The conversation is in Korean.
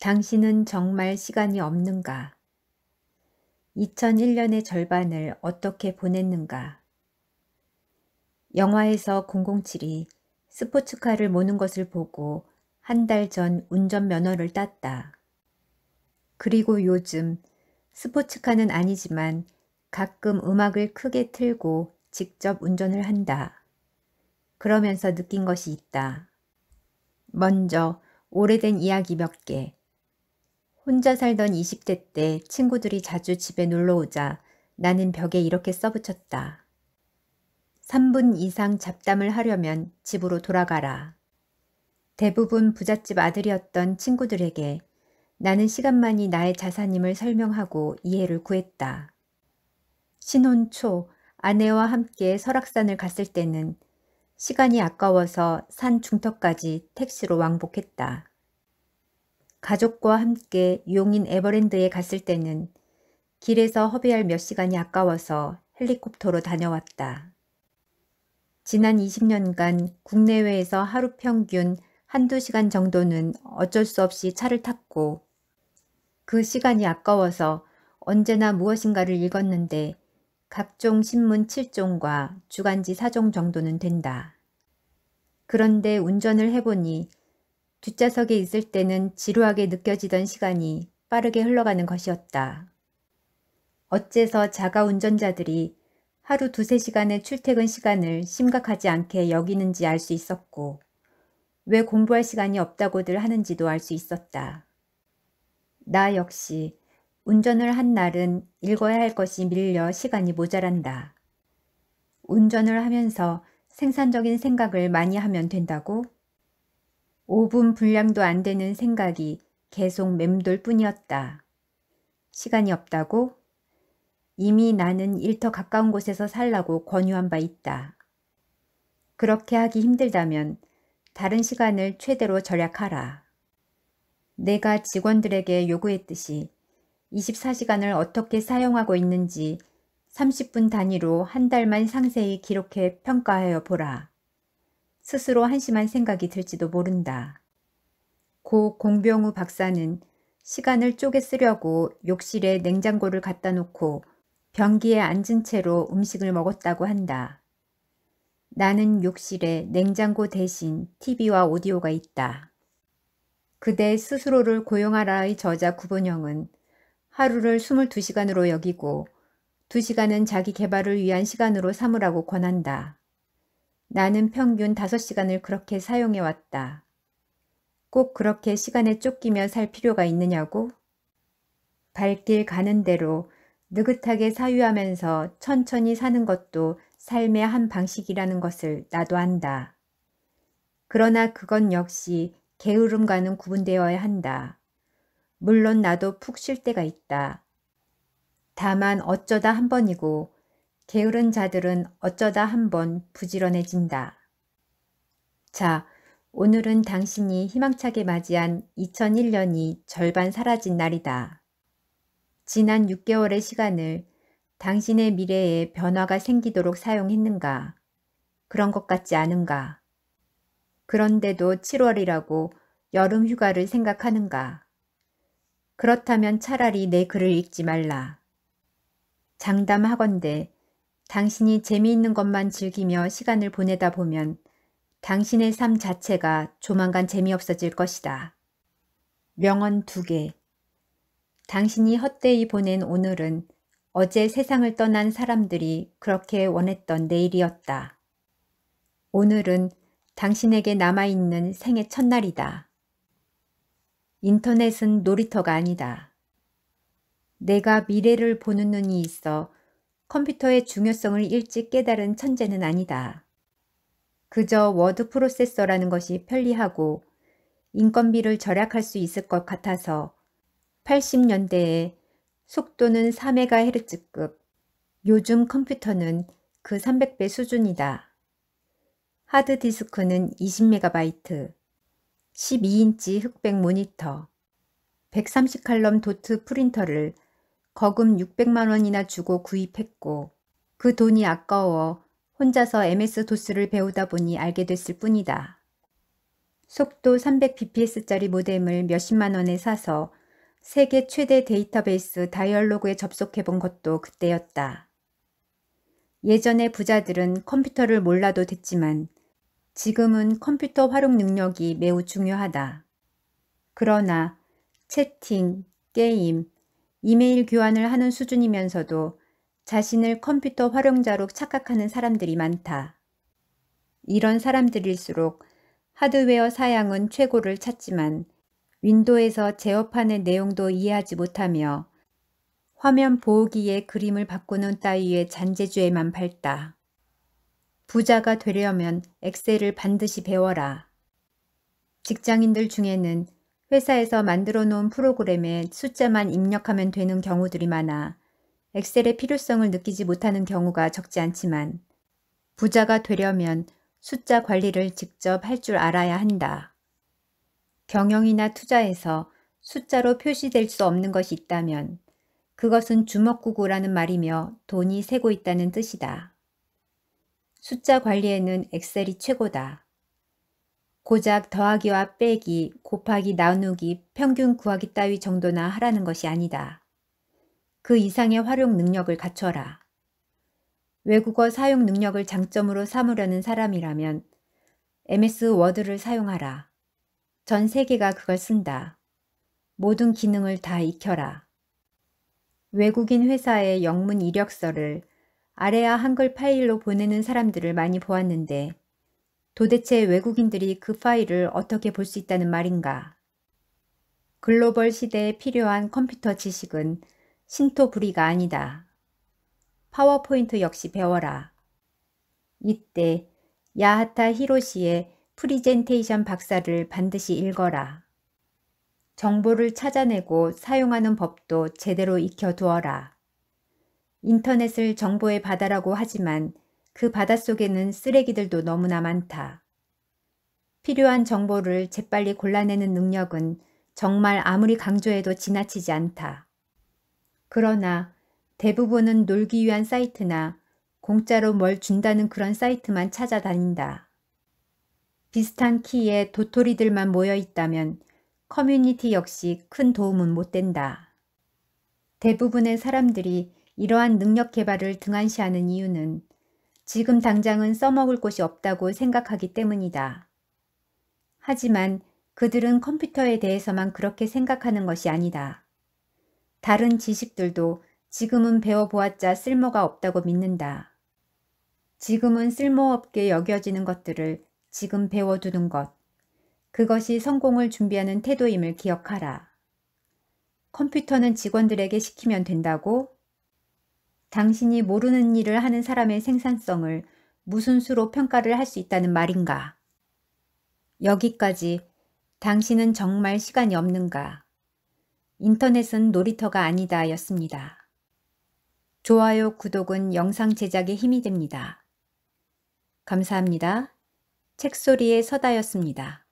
당신은 정말 시간이 없는가? 2001년의 절반을 어떻게 보냈는가? 영화에서 007이 스포츠카를 모는 것을 보고 한 달 전 운전면허를 땄다. 그리고 요즘 스포츠카는 아니지만 가끔 음악을 크게 틀고 직접 운전을 한다. 그러면서 느낀 것이 있다. 먼저 오래된 이야기 몇 개. 혼자 살던 20대 때 친구들이 자주 집에 놀러오자 나는 벽에 이렇게 써붙였다. 3분 이상 잡담을 하려면 집으로 돌아가라. 대부분 부잣집 아들이었던 친구들에게 나는 시간만이 나의 자산임을 설명하고 이해를 구했다. 신혼 초 아내와 함께 설악산을 갔을 때는 시간이 아까워서 산 중턱까지 택시로 왕복했다. 가족과 함께 용인 에버랜드에 갔을 때는 길에서 허비할 몇 시간이 아까워서 헬리콥터로 다녀왔다. 지난 20년간 국내외에서 하루 평균 한두 시간 정도는 어쩔 수 없이 차를 탔고 그 시간이 아까워서 언제나 무엇인가를 읽었는데 각종 신문 7종과 주간지 4종 정도는 된다. 그런데 운전을 해보니 뒷좌석에 있을 때는 지루하게 느껴지던 시간이 빠르게 흘러가는 것이었다. 어째서 자가 운전자들이 하루 2~3시간의 출퇴근 시간을 심각하지 않게 여기는지 알 수 있었고 왜 공부할 시간이 없다고들 하는지도 알 수 있었다. 나 역시 운전을 한 날은 읽어야 할 것이 밀려 시간이 모자란다. 운전을 하면서 생산적인 생각을 많이 하면 된다고? 5분 분량도 안 되는 생각이 계속 맴돌 뿐이었다. 시간이 없다고? 이미 나는 일터 가까운 곳에서 살라고 권유한 바 있다. 그렇게 하기 힘들다면 다른 시간을 최대로 절약하라. 내가 직원들에게 요구했듯이 24시간을 어떻게 사용하고 있는지 30분 단위로 한 달만 상세히 기록해 평가하여 보라. 스스로 한심한 생각이 들지도 모른다. 고 공병우 박사는 시간을 쪼개 쓰려고 욕실에 냉장고를 갖다 놓고 변기에 앉은 채로 음식을 먹었다고 한다. 나는 욕실에 냉장고 대신 TV와 오디오가 있다. 그대 스스로를 고용하라의 저자 구본영은 하루를 22시간으로 여기고 2시간은 자기 개발을 위한 시간으로 삼으라고 권한다. 나는 평균 5시간을 그렇게 사용해왔다. 꼭 그렇게 시간에 쫓기며 살 필요가 있느냐고? 발길 가는 대로 느긋하게 사유하면서 천천히 사는 것도 삶의 한 방식이라는 것을 나도 안다. 그러나 그건 역시 게으름과는 구분되어야 한다. 물론 나도 푹 쉴 때가 있다. 다만 어쩌다 한 번이고 게으른 자들은 어쩌다 한 번 부지런해진다. 자, 오늘은 당신이 희망차게 맞이한 2001년이 절반 사라진 날이다. 지난 6개월의 시간을 당신의 미래에 변화가 생기도록 사용했는가? 그런 것 같지 않은가? 그런데도 7월이라고 여름 휴가를 생각하는가? 그렇다면 차라리 내 글을 읽지 말라. 장담하건대 당신이 재미있는 것만 즐기며 시간을 보내다 보면 당신의 삶 자체가 조만간 재미없어질 것이다. 명언 2개. 당신이 헛되이 보낸 오늘은 어제 세상을 떠난 사람들이 그렇게 원했던 내일이었다. 오늘은 당신에게 남아있는 생의 첫날이다. 인터넷은 놀이터가 아니다. 내가 미래를 보는 눈이 있어 컴퓨터의 중요성을 일찍 깨달은 천재는 아니다. 그저 워드 프로세서라는 것이 편리하고 인건비를 절약할 수 있을 것 같아서 80년대에 속도는 4MHz급, 요즘 컴퓨터는 그 300배 수준이다. 하드디스크는 20MB, 12인치 흑백 모니터, 130칼럼 도트 프린터를 거금 600만 원이나 주고 구입했고 그 돈이 아까워 혼자서 MS 도스를 배우다 보니 알게 됐을 뿐이다. 속도 300bps짜리 모뎀을 몇십만 원에 사서 세계 최대 데이터베이스 다이얼로그에 접속해본 것도 그때였다. 예전에 부자들은 컴퓨터를 몰라도 됐지만 지금은 컴퓨터 활용 능력이 매우 중요하다. 그러나 채팅, 게임, 이메일 교환을 하는 수준이면서도 자신을 컴퓨터 활용자로 착각하는 사람들이 많다. 이런 사람들일수록 하드웨어 사양은 최고를 찾지만 윈도우에서 제어판의 내용도 이해하지 못하며 화면 보호기에 그림을 바꾸는 따위의 잔재주에만 밟다. 부자가 되려면 엑셀을 반드시 배워라. 직장인들 중에는 회사에서 만들어 놓은 프로그램에 숫자만 입력하면 되는 경우들이 많아 엑셀의 필요성을 느끼지 못하는 경우가 적지 않지만 부자가 되려면 숫자 관리를 직접 할 줄 알아야 한다. 경영이나 투자에서 숫자로 표시될 수 없는 것이 있다면 그것은 주먹구구라는 말이며 돈이 새고 있다는 뜻이다. 숫자 관리에는 엑셀이 최고다. 고작 더하기와 빼기, 곱하기, 나누기, 평균 구하기 따위 정도나 하라는 것이 아니다. 그 이상의 활용 능력을 갖춰라. 외국어 사용 능력을 장점으로 삼으려는 사람이라면 MS 워드를 사용하라. 전 세계가 그걸 쓴다. 모든 기능을 다 익혀라. 외국인 회사의 영문 이력서를 아래아 한글 파일로 보내는 사람들을 많이 보았는데 도대체 외국인들이 그 파일을 어떻게 볼 수 있다는 말인가? 글로벌 시대에 필요한 컴퓨터 지식은 신토부리가 아니다. 파워포인트 역시 배워라. 이때 야하타 히로시의 프리젠테이션 박사를 반드시 읽어라. 정보를 찾아내고 사용하는 법도 제대로 익혀두어라. 인터넷을 정보의 바다라고 하지만 그 바닷속에는 쓰레기들도 너무나 많다. 필요한 정보를 재빨리 골라내는 능력은 정말 아무리 강조해도 지나치지 않다. 그러나 대부분은 놀기 위한 사이트나 공짜로 뭘 준다는 그런 사이트만 찾아다닌다. 비슷한 키에 도토리들만 모여 있다면 커뮤니티 역시 큰 도움은 못 된다. 대부분의 사람들이 이러한 능력 개발을 등한시하는 이유는 지금 당장은 써먹을 곳이 없다고 생각하기 때문이다. 하지만 그들은 컴퓨터에 대해서만 그렇게 생각하는 것이 아니다. 다른 지식들도 지금은 배워보았자 쓸모가 없다고 믿는다. 지금은 쓸모없게 여겨지는 것들을 지금 배워두는 것, 그것이 성공을 준비하는 태도임을 기억하라. 컴퓨터는 직원들에게 시키면 된다고? 당신이 모르는 일을 하는 사람의 생산성을 무슨 수로 평가를 할 수 있다는 말인가? 여기까지 당신은 정말 시간이 없는가? 인터넷은 놀이터가 아니다 였습니다. 좋아요, 구독은 영상 제작에 힘이 됩니다. 감사합니다. 책소리의 서다였습니다.